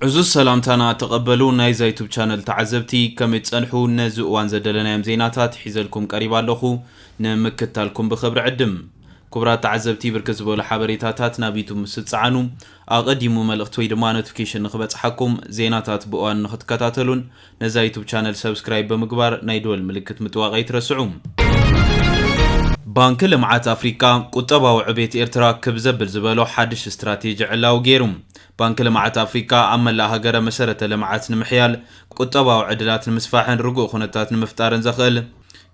عزوز سلامتنا تقبلوا نايز يوتيوب channel تعزبتي كم تصنحوا نزوان زدلنا يم زيناتات حيزلكم قريبا لخو نمكتالكم بخبر عدم كبرات تعزبتي بركز بولا حبريتاتات نابيتو مستصعانو اقدمو ملغت ويدما نوتيفيكيشن نخبصحكم زيناتات بوان نختكتاتلون نزا يوتيوب channel سبسكرايب بمقبار نايدول ملكت متواغي ترسعوم بانك لمعات افريكا قطبا وعبيت ارترا كبزبل زبالو حادش استراتيجي علاو غيروم بانك لمعات افريكا عمل هاجر مسرة لمعات نمحيال قطبا وعدلات المسفاحن رجوع خنتات نمفتارن زخل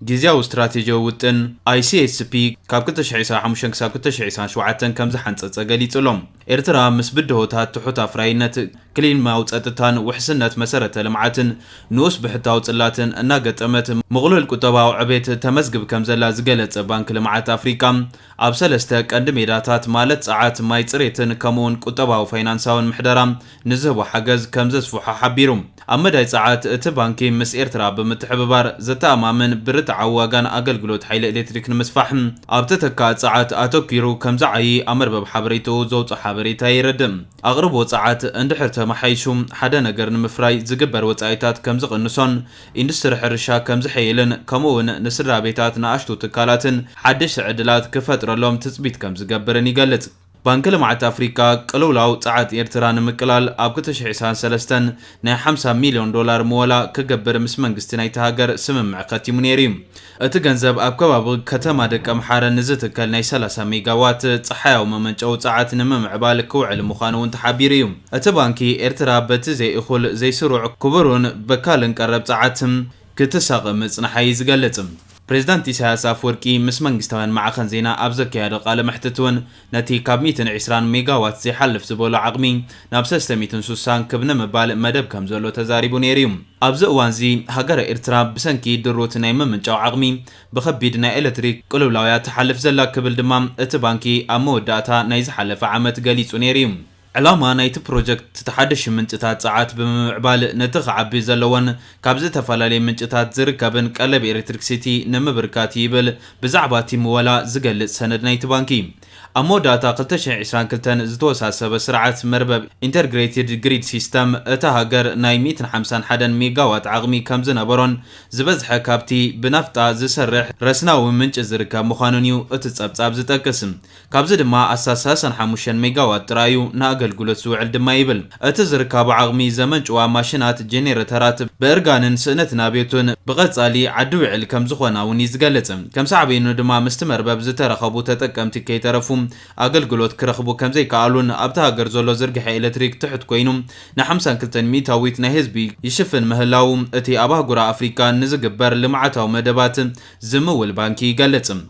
جزياو استراتيجي وتن ICSP كاب كتش عيسى حمشن كساب كتش عيسى شوعتن كم زحنت تقليت لهم ارترا مسبده تات تحت افراينت كلين ماوت اتتان وحسنت مسرة لمعاتن نوس بحتاو صلاتن انا قطمت مغلول قطبا وعبيت تمزقب كم زلا زقلت بانك لمعات افريكا اب سلسته قند ميداتات مالت ساعات ماي صريتن كمون قطبا وفاينانساون محدرام نزهب حجز كم زسفح حبيرم امداي ساعات تبانكي مس ارترا بمتحببار زتا امامن برت عواغان اغلغلوت حيل الكتريك نمسفحم ابتتكا ساعات اتوكيرو كم زعي امر بحبريتو زوص حبريتا يردم اغربو ساعات اندحرت محيشوم حدا نجر نمفراي زغبر وصايتات كم زقنسون اندستري حرشا كم زحيلن كمون نسرا بيتات ناشتو تكالاتن حدش عدلات كفترلوم تثبيت كم زغبرن يغلط بانك لمعات افريكا قلولاو صعات ايرتران مقلال اب كتشعسان سلستن نا 50 مليون دولار مولا كغبر مس منغست نايت هاجر سممع قتيمونيريم ات گنزب اب كباب كتما دق امحار نزتكل ناي 30 ميجا وات صحاو ممنچو صعات نممع بال كوعل مخانون تحبيريم ات بانكي ايرترا بت زي اخول زي سروع كبرون بكالن قرب صعاتم كتساق مصنحي زغلصم بريزيدنت إسحاق أفوركي مس منغستوان معخن زينا أبزك يا قال محتتون نتي كاب 120 ميجا وات زي حلف زبول عقمي ناب 660 كبن مبال مدب كم زلو تزاريبو نيريوم أبز وانزي هاجر إرترا بسنكي دروت نايم من جو عقمي بخبيدنا إلكتريك قلولاويات حلف زلا كبل دمام اتبانكي أمو داتا نايز حلف عمت قليص نيريوم علامة نايت بروجكت تتحدش منطقات ساعات بمعبال نتغعبي زلوان كابز تفلالي منطقات زركبن قلب إلكتريكسيتي نمبركات يبل بزعباتي مولا زقلت سند نايت بانكي امو داتا قلتشن 20 كلتن زتوساسب سرعات مربب انتجريتد جريد سيستم اتهاجر ناي 151 ميجا وات عقمي كم زنبرون زبزح كابتي بنفطا زسرح رسناو منጭ زركب مخانونيو اتصبصاب زتقسم كابز دما اساساسن 5 ميجا وات ترايو ناغلغلت سوعل دما يبل اتزركب عقمي زمن جوا ماشينات جينيراترات بارغانن سنت نابيتون بقصالي عدوعل كم زخوناون يزغلصم كم صعبينو دما مستمربب زترخبو تطقمتي كيترفو اغلغلوت كرخبو كمزي قالون ابتا هاجر زولو زرغح الكتريك تحت كوينوم نا 52 ميتاويت نا حزبي يشفن مهلاو اتي اباغورا افريكا نزغبر لمعتاو مدبات زمول بانكي يغلصم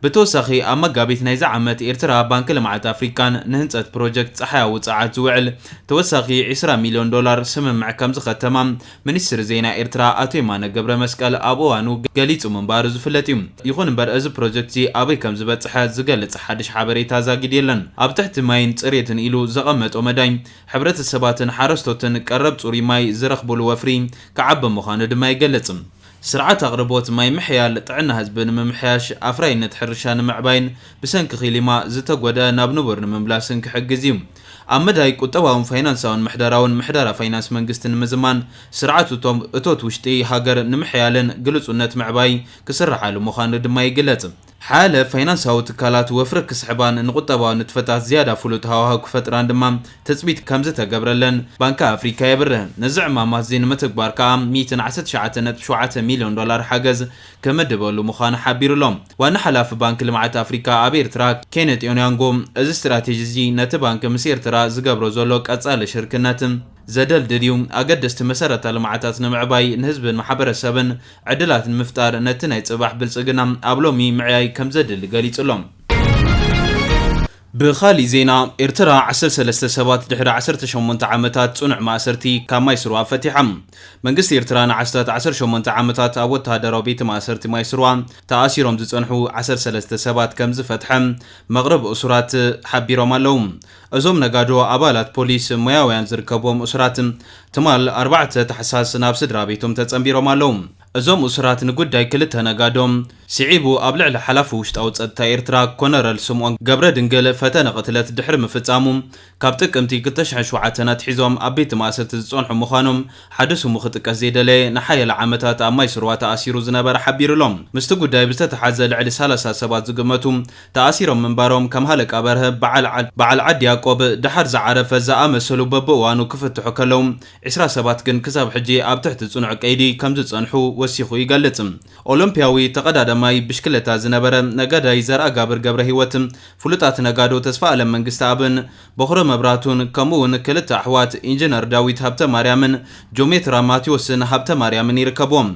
بتوسخي اما غابيت نايز عمت ايرترا بانك لمعات افريكان نهنصت بروجكت صحاو صعات زوعل توسخي 20 مليون دولار سمم مع كم زختمام منستر زينا ايرترا اتيمانه قبر مسقال ابوانو غليصو منبار زفلتيم يخون بر از بروجكتي ابي كم زبصح زغلص حدش حبريتا زاغيد يلن اب تحت ماين صريتن يلو زقمطو مداي حبرت السباتن حرستوتن قرب صوري ماي زرخبل وفرين كعب مخانه دما يغلصم سرعات اقربوت ماي محيال طعنا حزبن ممحياش افراينت حرشان معباين بسنك خيليما زتغودا نابنبر ممبلاسن كحجزيم امداي قطباون فاينانساون محدرا فاينانس منغستن مزمان سرعات اتوت وشتي هاجر نمحيالن قلصونت معباي كسرحالو مخانه دما يغلص حاله فاينانساو تكالات وفرك سحبان نقطباو نتفتات زياده فلوت هاو كفتران دمام تثبيت كم زتغبرلن بانك افريكا يبره نزعما مازين متكبار كام 119.7 مليون دولار حجز كمدبلو مخان حبيرلهم وانا حلاف بانك لمعات افريكا ابير تراك كينت يونيانغوم از استراتيجي نت بانك مسير ترا زغبرو زلو قصال شركناتم زدل دديوم اقدست مسارات لمعاتات نمعباي نحزب محبرسبن عدلات مفتار نتناي صباح بلصقنا ابلومي معاي كم زدل غليصلهم بخالي زينا ارترا 13 سبات دحر 18 عامتات صنع ماسرتي كما يسروا فتحم منغست ارتران 18 عامتات اوت هادرو بيت ماسرتي ما يسروا تاثيرهم زصنحو 13 سبات كم زفتحم مغرب اسرات حبيرهم اللوم ازوم نغادو ابالات بوليس مياويان زركبوم اسرات تمال 4 تحساس ناب سدرا بيتهم تصنبيرهم اللوم እዞም እስራት ንጉዳይ ክልተ ነጋዶም ሲዒቡ ኣብ ልዕሊ ሓላፊ ውሽጣዊ ጸጥታ ኤርትራ ኮነረል ስምዖን ገብረ ድንግል ፈተነ ቅትለት ድሕሪ ምፍጻሙ ካብ ጥቅምቲ 2007 ኣትሒዞም ኣብ ቤት ማእሰርቲ ዝጸንሑ ምዃኖም ሓደ ስሙ ክጥቀስ ዘይደለየ ንሓየላ ዓመታት ኣብ ማይ ስሩዋ ተኣሲሩ ዝነበረ ሓቢሩሎም ምስቲ ጉዳይ ብዝተተሓዘ ልዕሊ 30 ሰባት ዝግመቱ ተኣሲሮም ምንባሮም ከም ሃለቃ በርሀ በዓል ዓዲ ያዕቆብ ድሓር ዝዓረፈ ዝኣመሰሉ በብእዋኑ ክፍትሑ ከለዉ 20 ሰባት ግን ክሳብ ሕጂ ኣብ ትሕቲ ጽኑዕ ቀይዲ ከም ዝጸንሑ ወሲኹ ይገልጽ። ኦሎምፒያዊ ተቀዳዳማይ ብሽክለታ ዝነበረ ነጋዳይ ዘርአ ጋብር ገብረ ህይወት ፍሉጣት ነጋዶ ተስፋ ኣለም መንግስቲ ኣብን በኽረ መብራቱን ከምኡውን ክልተ ኣሕዋት ኢንጂነር ዳዊት ሃብተ ማርያምን ጆሜትራ ማቴዎስን ሃብተ ማርያምን ይርከቦም።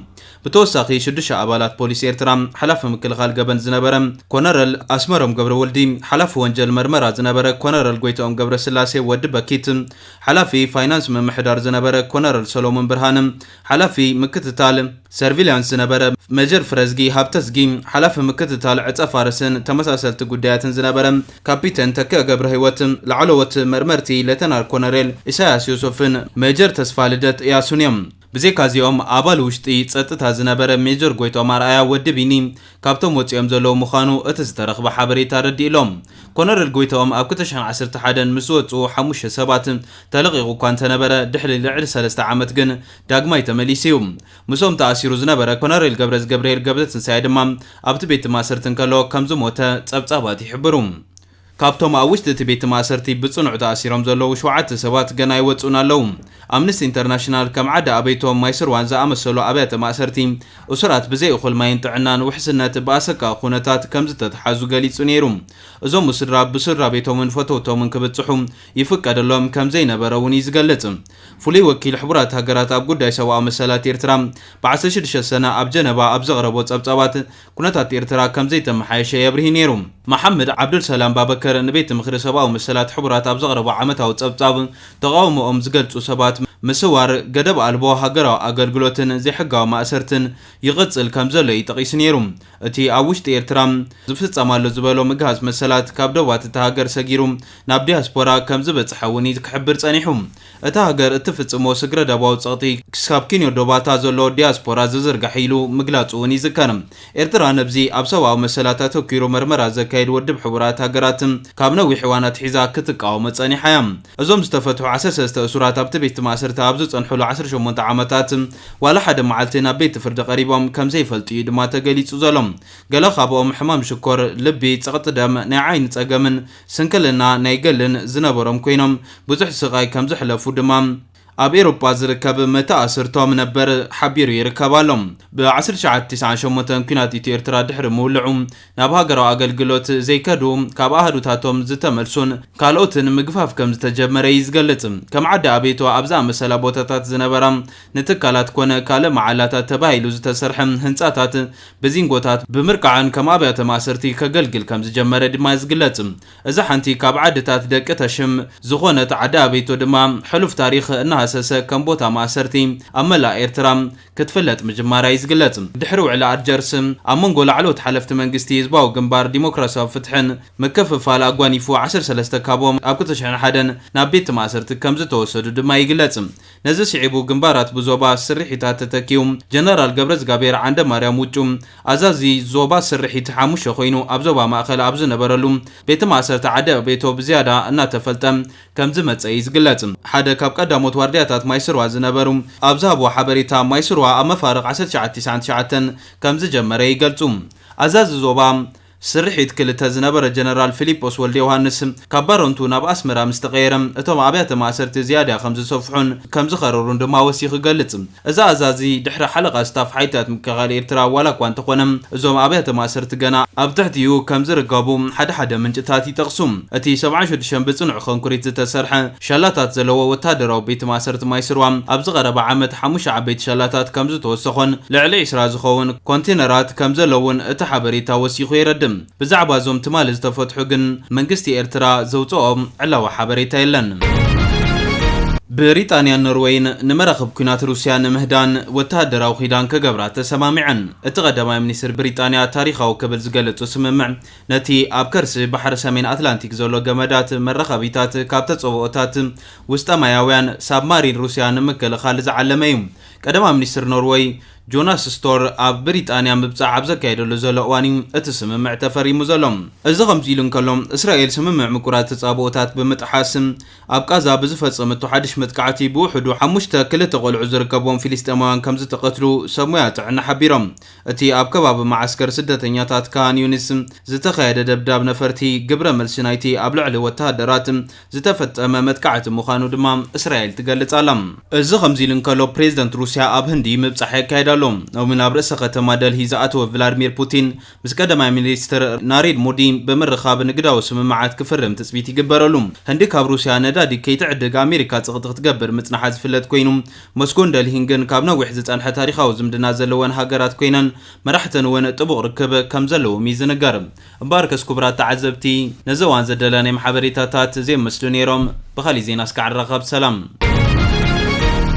ብተወሳኺ 6 ኣባላት ፖሊስ ኤርትራ ሓላፊ ምክልኻል ገበን ዝነበረ ኮነረል ኣስመሮም ገብረ ወልዲ፣ ሓላፊ ወንጀል መርመራ ዝነበረ ኮነረል ጎይቶኦም ገብረ ስላሴ ወዲ በኪት፣ ሓላፊ ፋይናንስ ምምሕዳር ዝነበረ ኮነረል ሰሎሞን ብርሃን፣ ሓላፊ ምክትታል ሰርቪላንስ ዝነበረ መጀር ፍረዝጊ ሃብተዝጊ፣ ሓላፊ ምክትታል ዕፀ ፋርስን ተመሳሰልቲ ጉዳያትን ዝነበረ ካፒተን ተከ ገብረ ህይወት፣ ላዕለዎት መርመርቲ ሌተናል ኮነሬል ኢሳያስ ዮሴፍን ሜጀር ተስፋ ልደት እያሱን እዮም። ብዘይካዚኦም ኣባል ውሽጢ ጸጥታ ዝነበረ ሜጀር ጎይቶም ኣርኣያ ወዲ ቢኒ ካብቶም ወፂኦም ዘለዉ ምዃኑ እቲ ዝተረኽበ ሓበሬታ ረዲኢሎም። ኮነረል ጎይቶም ኣብ 2011 ምስ ወፁ 5 ሰባት ተለቂቑ እኳ እንተነበረ ድሕሪ ልዕሊ 3 ዓመት ግን ዳግማይ ተመሊሱ እዩ። ምሶም ተኣሲሩ ዝነበረ ኮነረል ገብረዝገብርኤል ገብረትንሳኤ ድማ ኣብቲ ቤት ማእሰርቲ እንከሎ ከም ዝሞተ ጸብጻባት ይሕብሩ። ካብቶም ኣብ ውሽጢ እቲ ቤት ማእሰርቲ ብጽኑዕ ተኣሲሮም ዘለዉ 7 ሰባት ገና ይወፁን ኣለዉ። ኣምነስቲ ኢንተርናሽናል ከም ዓዲ ኣበይቶም ማይ ስሩዋን ዝኣመሰሉ ኣብያተ ማእሰርቲ እስራት ብዘይ እኹል ማይን ጥዕናን ውሕስነት ብኣሰቃቂ ኩነታት ከም ዝተተሓዙ ገሊጹ ነይሩ። እዞም ስድራ ብስድራ ቤቶምን ፈተውቶምን ክብጽሑ ይፍቀደሎም ከም ዘይነበረ እውን እዩ ዝገልጽ። ፍሉይ ወኪል ሕቡራት ሃገራት ኣብ ጉዳይ ሰብኣዊ መሰላት ኤርትራ ብ16 ሰነ ኣብ ጀነባ ኣብ ዘቕረቦ ጸብጻባት ኩነታት ኤርትራ ከም ዘይተመሓየሸ የብርሂ ነይሩ። መሐመድ ዓብዱልሰላም ባበከር ንቤት ምክሪ ሰብኣዊ መሰላት ሕቡራት ኣብ ዘቕረቦ ዓመታዊ ጸብጻብ ተቃውሞኦም ዝገልጹ ሰባት ምስዋር ገደብ ኣልቦ ሃገራዊ ኣገልግሎትን ዘይሕጋዊ ማእሰርትን ይቕጽል ከም ዘሎ ይጠቒሱ ነይሩ። እቲ ኣብ ውሽጢ ኤርትራ ዝፍጸማሎ ዝበሎ ምግሃዝ መሰላት ካብ ደባት እቲ ሃገር ሰጊሩ ናብ ዲያስፖራ ከም ዝበጽሐ እውን ክሕብር ጸኒሑ። እቲ ሃገር እትፍጽሞ ስግረ ደባዊ ጸቕጢ ክሳብ ኪንዮ ዶባታ ዘሎ ዲያስፖራ ዝዝርጋሕ ኢሉ ምግላጹ እውን ይዝከር። ኤርትራ ነብዚ ኣብ ሰብኣዊ መሰላት ኣተኪሩ መርመራ ዘካይድ ወድብ ሕቡራት ሃገራት ካብ ነዊሕ እዋናት ሒዛ ክትቃወሞ ጸኒሓ እያ። እዞም ዝተፈትሑ 13 እሱራት ኣብቲ ቤት ማእሰርቲ ኣብ ዝጸንሕሉ 18 ዓመታት ዋላ ሓደ መዓልቲ ናብ ቤት ፍርዲ ቀሪቦም ከም ዘይፈልጡ እዩ ድማ ተገሊጹ ዘሎ። ገለ ካብኦም ሕማም ሽኮር፣ ልቢ፣ ጸቕጢ ደም፣ ናይ ዓይኒ ጸገምን ስንክልና ናይ ገልን ዝነበሮም ኮይኖም ብዙሕ ስቃይ ከም ዝሕለፉ ድማ ኣብ ኤሮፓ ዝርከብ መተኣስርቶም ነበር ሓቢሩ ይርከባሎም። ብ1998 ኩናት ኢትዮ ኤርትራ ድሕሪ ምውልዑ ናብ ሃገራዊ ኣገልግሎት ዘይከዱ ካብ ኣህዱታቶም ዝተመልሱን ካልኦትን ምግፋፍ ከም ዝተጀመረ ይዝገልጽ። ከም ዓዲ ኣቤቶ ኣብዛ መሰላ ቦታታት ዝነበራ ንትካላት ኮነ ካልእ መዓላታት ተባሂሉ ዝተሰርሐ ህንጻታት ብዚንጎታት ብምርቃዕን ከም ኣብያተ ማእሰርቲ ከገልግል ከም ዝጀመረ ድማ ይዝግለጽ። እዚ ሓንቲ ካብ ዓድታት ደቂ ተሽም ዝኾነት ዓዲ ኣቤቶ ድማ ሕሉፍ ታሪኽ እናሃሰሰ ከም ቦታ ማእሰርቲ ኣብ መላእ ኤርትራ ክትፍለጥ ምጅማራ ይዝግለጽ። ድሕሪ ውዕሊ ኣድጀርስ ኣብ መንጎ ላዕለዎት ሓለፍቲ መንግስቲ ህዝባዊ ግንባር ዲሞክራሲያዊ ፍትሕን ምክፍፋል ኣጓኒፉ 13 ካብኦም ኣብ 2001 ናብ ቤት ማእሰርቲ ከም ዝተወሰዱ ድማ ይግለጽ። ነዚ ስዒቡ ግንባራት ብዞባ ስርሒታት ተተኪዩ ጀነራል ገብረዝጋቤር ዓንደ ማርያም ውጩ ኣዛዚ ዞባ ስርሒት 5 ኮይኑ ኣብ ዞባ ማእከል ኣብ ዝነበረሉ ቤት ማእሰርቲ ዓዲ ኣቤቶ ብዝያዳ እናተፈልጠ ከም ዝመጸ ይዝግለጽ። ሓደ ካብ ቀዳሞት ዋርድያታት ማይ ስሩዋ ዝነበሩ ኣብ ዝሃብዎ ሓበሬታ ማይ ስሩዋ ኣብ መፋርቕ 1999 ከም ዝጀመረ ይገልጹ። ኣዛዚ ዞባ ስርሒት ክልተ ዝነበረ ጀነራል ፊሊጶስ ወልደ ዮሃንስ ካብ ባሮንቱ ናብ ኣስመራ ምስ ተቐየረ እቶም ኣብያተ ማእሰርቲ ዝያዳ ከም ዝሰፍሑን ከም ዝኸረሩን ድማ ወሲኹ ይገልጽ። እዚ ኣዛዚ ድሕሪ ሓለቓ ስታፍ ሓይታት ምክልኻል ኤርትራ ዋላ እኳ እንተኾነ እዞም ኣብያተ ማእሰርቲ ገና ኣብ ትሕቲኡ ከም ዝርከቡ ሓደ ምንጭታት ይጠቕሱ። እቲ 76 ብጽኑዕ ኮንክሪት ዝተሰርሐ ሸላታት ዘለዎ ወታደራዊ ቤት ማእሰርቲ ማይ ስሩዋ ኣብ ዝቐረበ ዓመት 5 ዓበይቲ ሸላታት ከም ዝተወሰኾን ልዕሊ 20 ዝኸውን ኮንቴነራት ከም ዘለውን እቲ ሓበሬታ ወሲኹ ይረድም። ብዛዕባ ዞም ትማል ዝተፈትሑ ግን መንግስቲ ኤርትራ ዘውፅኦም ዕላዋ ሓበሬታ የለን። ብሪጣንያ ኖርዌይን ንመራኸብ ኩናት ሩስያ ንምህዳን ወተሃደራዊ ኺዳን ክገብራ ተሰማሚዐን። እቲ ቀዳማይ ሚኒስትር ብሪጣንያ ታሪኻዊ ክብል ዝገለጹ ስምምዕ ነቲ ኣብ ከርሲ ባሕሪ ሰሜን ኣትላንቲክ ዘሎ ገመዳት መራኸቢታት ካብ ተጸብኦታት ውስጠ ማያውያን ሳብማሪን ሩስያ ንምክልኻል ዝዓለመ እዩ። ቀዳማይ ሚኒስትር ኖርዌይ ጆናስ ስቶር ኣብ ብሪጣንያ ምብጻዕ ኣብ ዘካየደሉ ዘሎ እዋን እቲ ስምምዕ ተፈሪሙ ዘሎ እዚ ከምዚ ኢሉ እንከሎ እስራኤል ስምምዕ ምቁራት ተጻብኦታት ብምጥሓስ ኣብ ጋዛ ብዝፈጸመቶ ሓድሽ መጥቃዕቲ ብውሕዱ 5 ክልተ ቆልዑ ዝርከብዎም ፊሊስጤማውያን ከም ዝተቐትሉ ሰሙያ ጥዕና ሓቢሮም እቲ ኣብ ከባቢ ማዓስከር ስደተኛታት ካን ዩኒስ ዝተኻየደ ደብዳብ ነፈርቲ ግብረ መልሲ ናይቲ ኣብ ልዕሊ ወተሃደራት ዝተፈጸመ መጥቃዕቲ ምዃኑ ድማ እስራኤል ትገልጽ ኣላ እዚ ከምዚ ኢሉ እንከሎ ፕሬዝደንት ሩስያ ኣብ ህንዲ ምብጻሕ የካይዳሉ እውን ኣብ ርእሰ ከተማ ደልሂ ዝኣተወ ቭላድሚር ፑቲን ምስ ቀዳማይ ሚኒስትር ናሬንድራ ሞዲ ብምርኻብ ንግዳዊ ስምምዓት ክፍርም ትጽቢት ይግበረሉ ህንዲ ካብ ሩስያ ነዳዲ ከይትዕድግ ኣሜሪካ ጽቕጥቕ ትገብር ምጽናሕ ዝፍለጥ ኮይኑ ሞስኮን ደልሂን ግን ካብ ነዊሕ ዝጸንሐ ታሪኻዊ ዝምድና ዘለወን ሃገራት ኮይነን መራሕተን እውን ጥቡቕ ርክብ ከም ዘለዎም ይዝነገር እምበር ክቡራት ተዓዘብቲ ነዚ እዋን ዘደለናይ ሓበሬታታት ዘየመስሉ ነይሮም ብኻሊእ ዜና እስካዕ ንራኸብ ሰላም